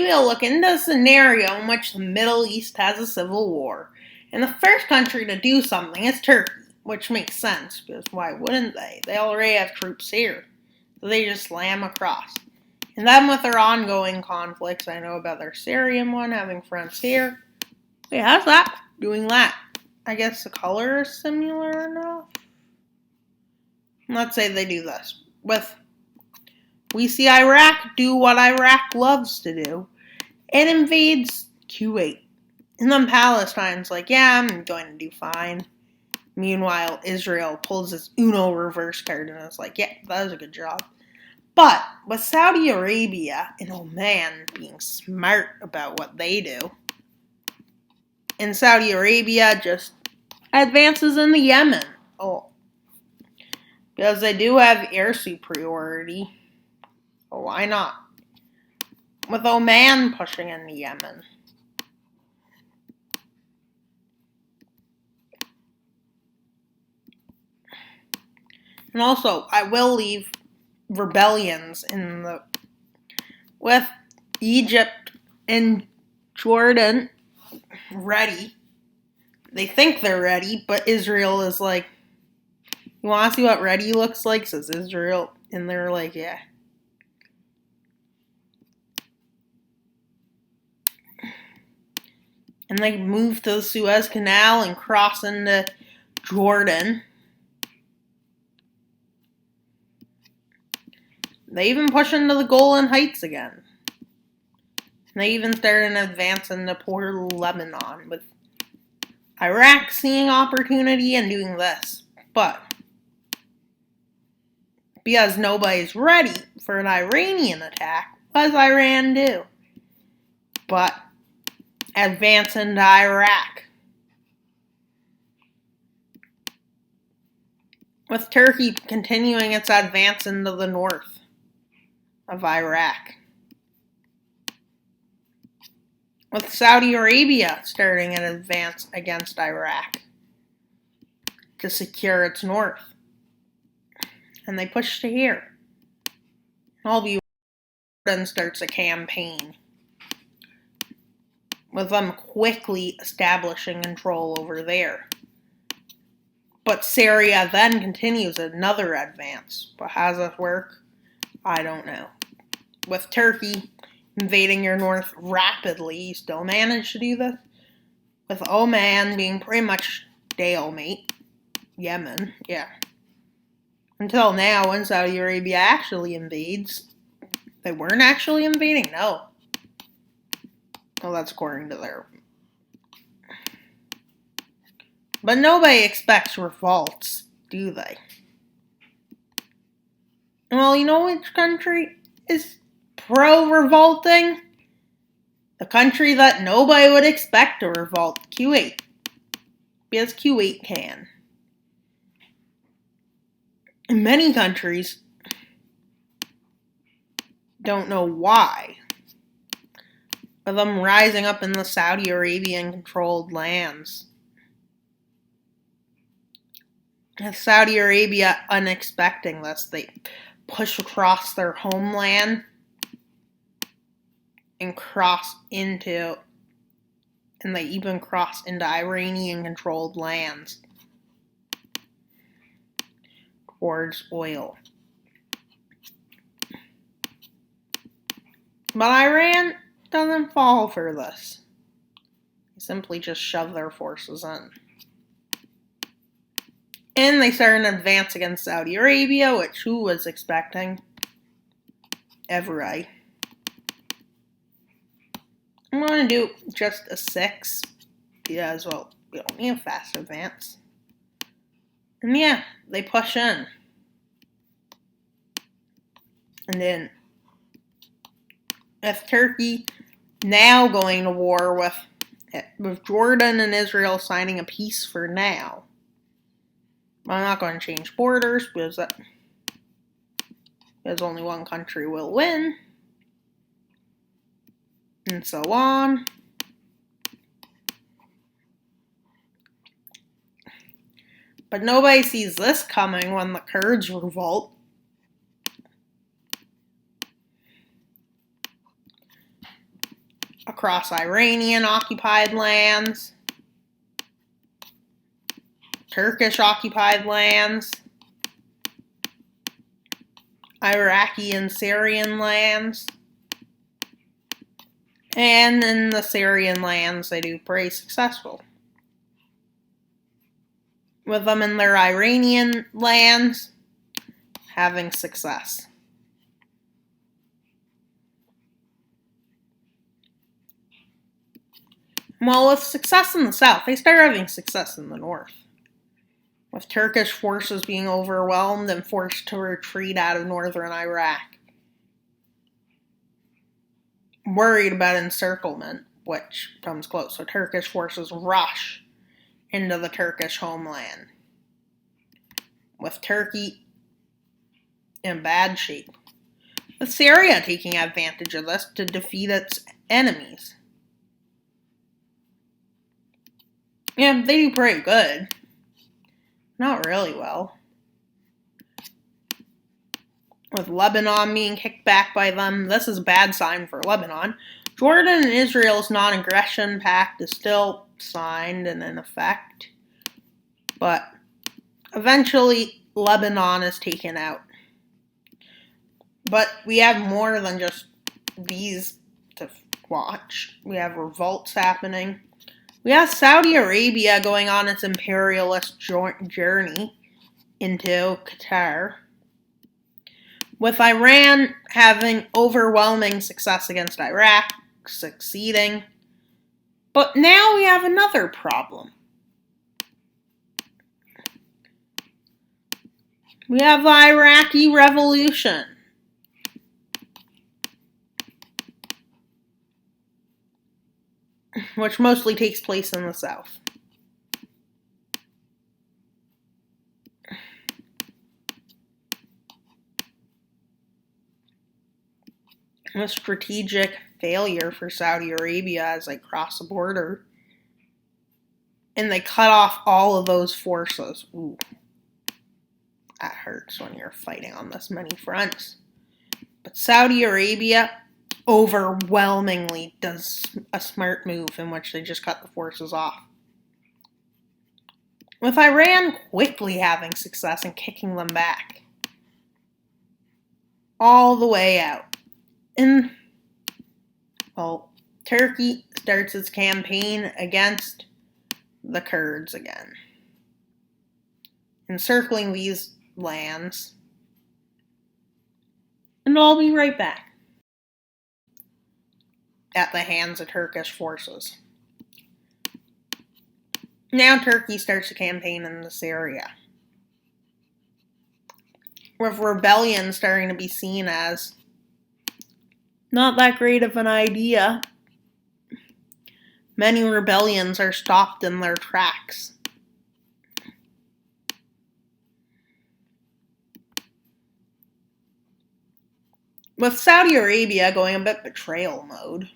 We'll look into a scenario in which the Middle East has a civil war. And the first country to do something is Turkey, which makes sense, because why wouldn't they? They already have troops here. So they just slam across. And then with their ongoing conflicts, I know about their Syrian one, having friends here. Wait, how's that doing that? I guess the color is similar enough. Let's say they do this. We see Iraq do what Iraq loves to do. It invades Kuwait. And then Palestine's like, yeah, I'm going to do fine. Meanwhile, Israel pulls its Uno reverse card and is like, yeah, that was a good job. But with Saudi Arabia and Oman being smart about what they do, and Saudi Arabia just advances into Yemen. Oh, because they do have air superiority. So why not? With Oman pushing into Yemen. And also, I will leave rebellions with Egypt and Jordan ready. They think they're ready, but Israel is like, you want to see what ready looks like? Says Israel. And they're like, yeah. And they move to the Suez Canal and cross into Jordan. They even push into the Golan Heights again. And they even start an advance into Port Lebanon, with Iraq seeing opportunity and doing this. But because nobody's ready for an Iranian attack, what does Iran do? But advance into Iraq. With Turkey continuing its advance into the north of Iraq. With Saudi Arabia starting an advance against Iraq to secure its north. And they push to here. All the then starts a campaign, with them quickly establishing control over there. But Syria then continues another advance. But how does this work? I don't know. With Turkey invading your north rapidly, you still manage to do this. With Oman being pretty much stalemate. Yemen, yeah. Until now, when Saudi Arabia actually invades. They weren't actually invading, no. Well, that's according to their... But nobody expects revolts, do they? Well, you know which country is pro-revolting? The country that nobody would expect to revolt, Kuwait. Because Kuwait can. And many countries don't know why. With them rising up in the Saudi Arabian-controlled lands. With Saudi Arabia unexpecting this, they push across their homeland and they even cross into Iranian-controlled lands towards oil. But Iran doesn't fall for this. They simply just shove their forces in. And they start an advance against Saudi Arabia, which who was expecting? Everybody. I'm going to do just a 6. Because, well, we don't need a fast advance. And yeah, they push in. And then, with Turkey now going to war with Jordan and Israel signing a peace for now. I'm not going to change borders because only one country will win. And so on. But nobody sees this coming when the Kurds revolt. across Iranian-occupied lands, Turkish-occupied lands, Iraqi and Syrian lands. And in the Syrian lands, they do pretty successful. With them in their Iranian lands, having success. Well, with success in the south, they start having success in the north. With Turkish forces being overwhelmed and forced to retreat out of northern Iraq. Worried about encirclement, which comes close, so Turkish forces rush into the Turkish homeland. With Turkey in bad shape. With Syria taking advantage of this to defeat its enemies. Yeah, they do pretty good. Not really well. With Lebanon being kicked back by them, this is a bad sign for Lebanon. Jordan and Israel's non-aggression pact is still signed and in effect. But eventually, Lebanon is taken out. But we have more than just these to watch. We have revolts happening. We have Saudi Arabia going on its imperialist journey into Qatar. With Iran having overwhelming success against Iraq, succeeding. But now we have another problem. We have the Iraqi Revolution. Which mostly takes place in the south. A strategic failure for Saudi Arabia as they cross the border. And they cut off all of those forces. Ooh. That hurts when you're fighting on this many fronts. But Saudi Arabia overwhelmingly does a smart move in which they just cut the forces off. With Iran quickly having success and kicking them back. All the way out. And, well, Turkey starts its campaign against the Kurds again. Encircling these lands. And I'll be right back. At the hands of Turkish forces. Now Turkey starts a campaign into Syria. With rebellion starting to be seen as not that great of an idea. Many rebellions are stopped in their tracks. With Saudi Arabia going a bit betrayal mode.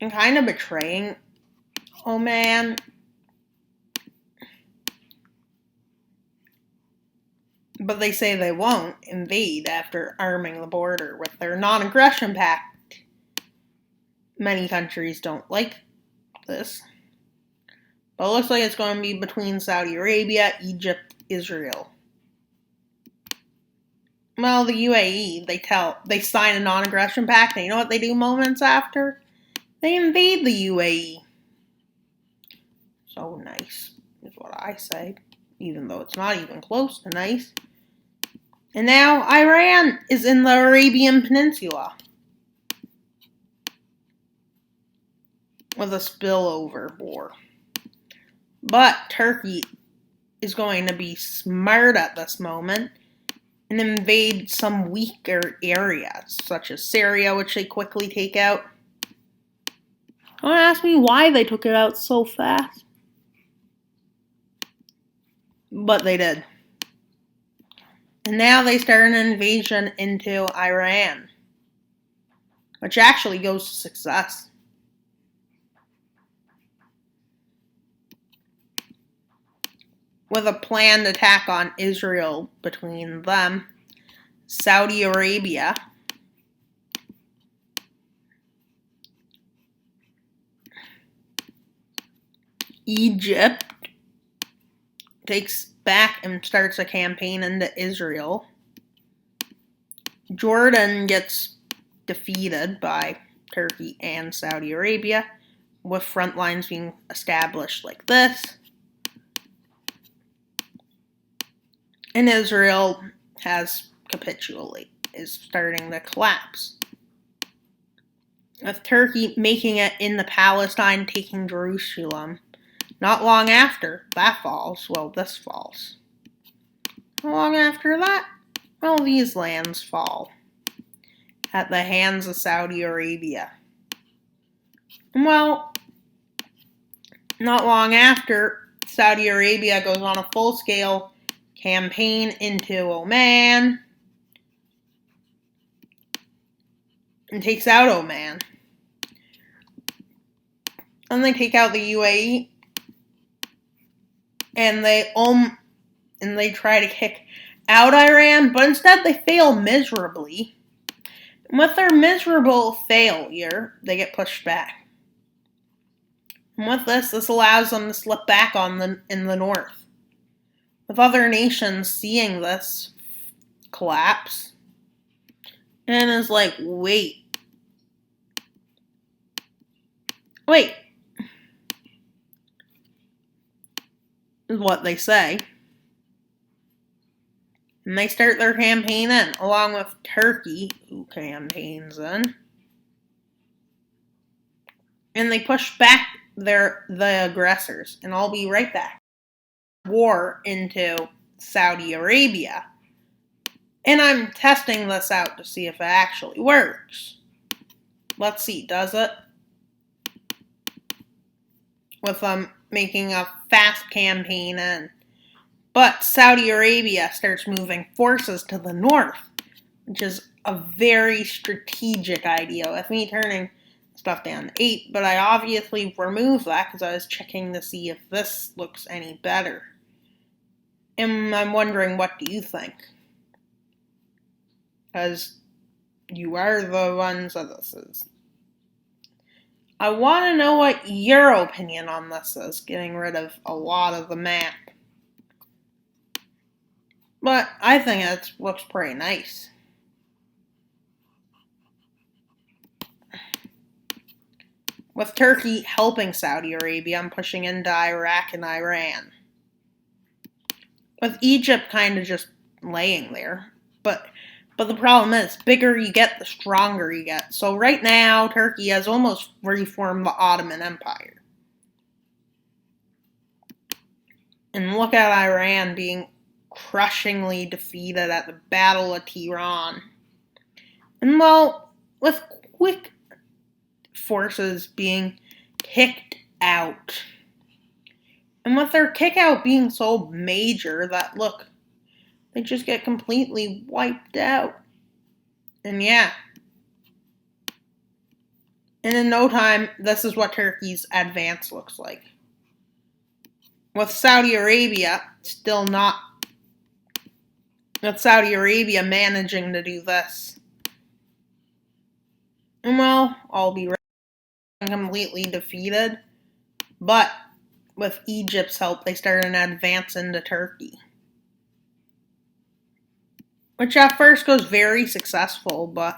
And kind of betraying Oman. But they say they won't invade after arming the border with their non-aggression pact. Many countries don't like this. But it looks like it's going to be between Saudi Arabia, Egypt, Israel. Well, the UAE, they sign a non-aggression pact, and you know what they do moments after? They invade the UAE. So nice, is what I say. Even though it's not even close to nice. And now Iran is in the Arabian Peninsula. With a spillover war. But Turkey is going to be smart at this moment and invade some weaker areas, such as Syria, which they quickly take out. Don't ask me why they took it out so fast. But they did. And now they start an invasion into Iran, which actually goes to success. With a planned attack on Israel between them, Saudi Arabia, Egypt takes back and starts a campaign into Israel. Jordan gets defeated by Turkey and Saudi Arabia, with front lines being established like this. And Israel has capitulated, is starting to collapse. With Turkey making it into Palestine, taking Jerusalem. Not long after that falls, well, this falls. How long after that? Well, these lands fall at the hands of Saudi Arabia. Well, not long after, Saudi Arabia goes on a full-scale campaign into Oman and takes out Oman. And they take out the UAE, and they try to kick out Iran, but instead they fail miserably. And with their miserable failure, they get pushed back. And with this allows them to slip back in the north. With other nations seeing this collapse, and is like, wait, is what they say. And they start their campaign in, along with Turkey, who campaigns in. And they push back the aggressors. And I'll be right back. War into Saudi Arabia. And I'm testing this out to see if it actually works. Let's see, does it? With them making a fast campaign in. But Saudi Arabia starts moving forces to the north, which is a very strategic idea. With me turning stuff down to 8, but I obviously removed that because I was checking to see if this looks any better. And I'm wondering, what do you think? Because you are the ones that this is. I want to know what your opinion on this is, getting rid of a lot of the map. But I think it looks pretty nice. With Turkey helping Saudi Arabia and pushing into Iraq and Iran. With Egypt kind of just laying there. But the problem is, bigger you get, the stronger you get. So right now, Turkey has almost reformed the Ottoman Empire. And look at Iran being crushingly defeated at the Battle of Tehran. And well, with quick forces being kicked out. And with their kick out being so major that, look, they just get completely wiped out. And yeah. And in no time, this is what Turkey's advance looks like. With Saudi Arabia managing to do this. And well, I'll be completely defeated. But with Egypt's help, they start an advance into Turkey. Which at first goes very successful, but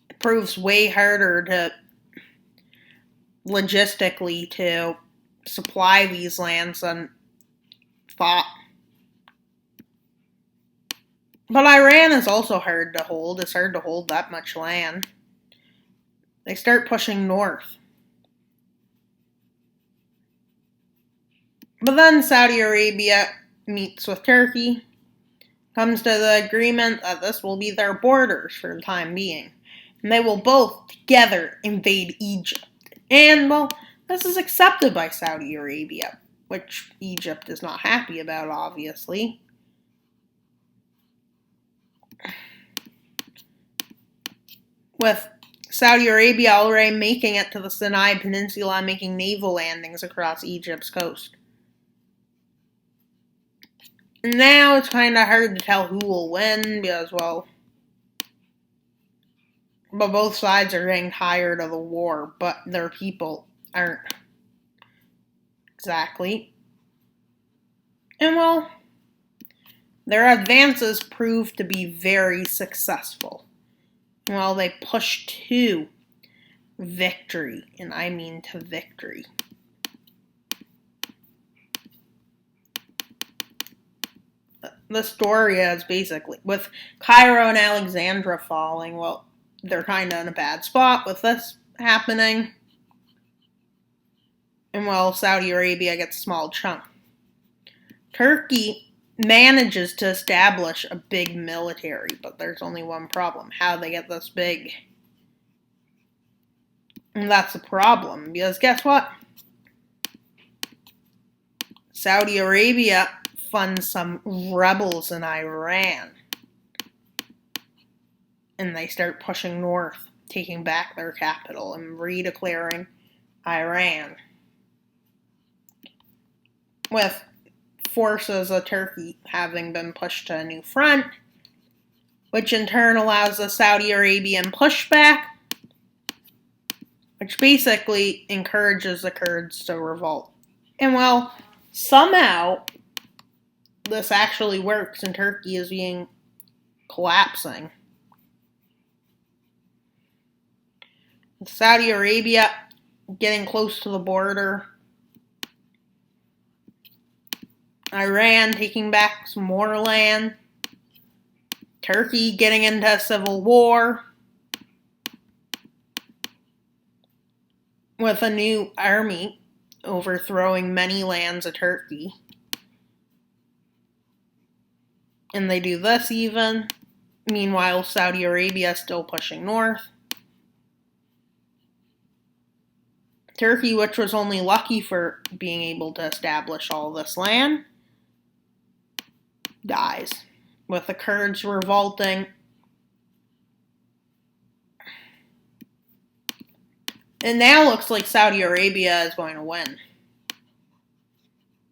it proves way harder to logistically to supply these lands than thought. But Iran is also hard to hold. It's hard to hold that much land. They start pushing north. But then Saudi Arabia meets with Turkey, comes to the agreement that this will be their borders for the time being. And they will both together invade Egypt. And, well, this is accepted by Saudi Arabia, which Egypt is not happy about, obviously. With Saudi Arabia already making it to the Sinai Peninsula and making naval landings across Egypt's coast. And now it's kind of hard to tell who will win because, well, but both sides are getting tired of the war, but their people aren't. Exactly. And well, their advances proved to be very successful. Well, they pushed to victory, and I mean to victory. The story is basically, with Cairo and Alexandria falling, well, they're kind of in a bad spot with this happening. And well, Saudi Arabia gets a small chunk. Turkey manages to establish a big military, but there's only one problem: how they get this big. And that's a problem, because guess what? Saudi Arabia funds some rebels in Iran. And they start pushing north, taking back their capital and redeclaring Iran. With forces of Turkey having been pushed to a new front, which in turn allows the Saudi Arabian pushback, which basically encourages the Kurds to revolt. And well, somehow this actually works and Turkey is collapsing. Saudi Arabia getting close to the border. Iran taking back some more land. Turkey getting into a civil war. With a new army overthrowing many lands of Turkey. And they do this even. Meanwhile, Saudi Arabia is still pushing north. Turkey, which was only lucky for being able to establish all this land, dies. With the Kurds revolting. And now looks like Saudi Arabia is going to win.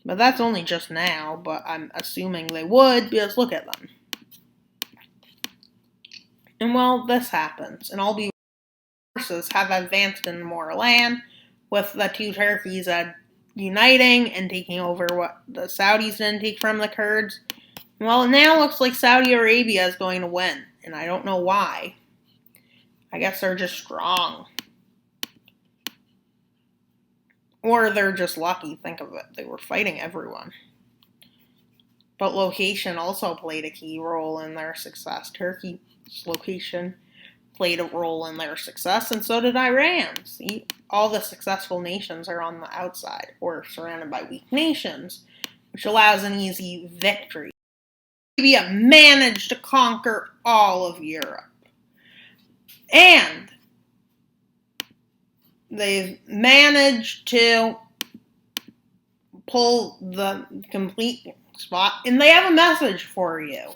But that's only just now, but I'm assuming they would, because look at them. And well, this happens, and all the forces have advanced in more land, with the two Turkeys uniting and taking over what the Saudis didn't take from the Kurds. Well, it now looks like Saudi Arabia is going to win, and I don't know why. I guess they're just strong. Or they're just lucky, think of it. They were fighting everyone. But location also played a key role in their success. Turkey's location played a role in their success, and so did Iran. See, all the successful nations are on the outside, or surrounded by weak nations, which allows an easy victory. Arabia managed to conquer all of Europe. And they've managed to pull the complete spot, and they have a message for you.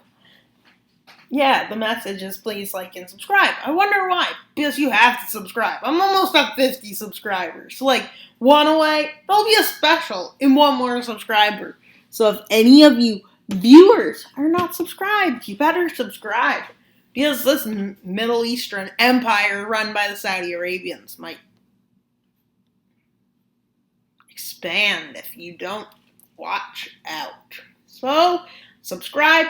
Yeah, the message is please like and subscribe. I wonder why. Because you have to subscribe. I'm almost at 50 subscribers. So like, one away, there'll be a special and one more subscriber. So if any of you viewers are not subscribed, you better subscribe. Because this Middle Eastern empire run by the Saudi Arabians might expand if you don't watch out. So, subscribe,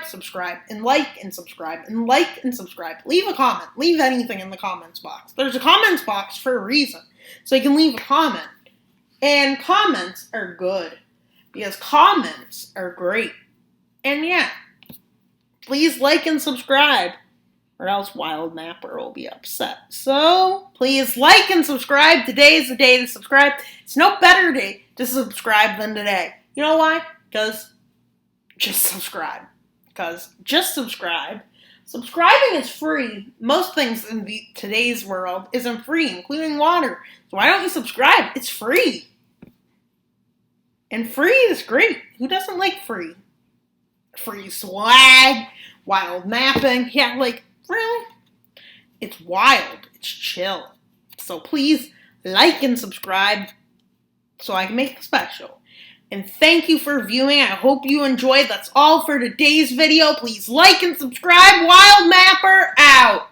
and like, and subscribe, and like, and subscribe. Leave a comment. Leave anything in the comments box. There's a comments box for a reason. So you can leave a comment. And comments are good. Because comments are great. And yeah, please like and subscribe. Or else Wild Mapper will be upset. So, please like and subscribe. Today is the day to subscribe. It's no better day to subscribe than today. You know why? Because just subscribe. Subscribing is free. Most things in today's world isn't free, including water. So why don't you subscribe? It's free. And free is great. Who doesn't like free? Free swag, wild mapping. Yeah, like, really? It's wild. It's chill. So please like and subscribe so I can make it special. And thank you for viewing. I hope you enjoyed. That's all for today's video. Please like and subscribe. Wild Mapper out.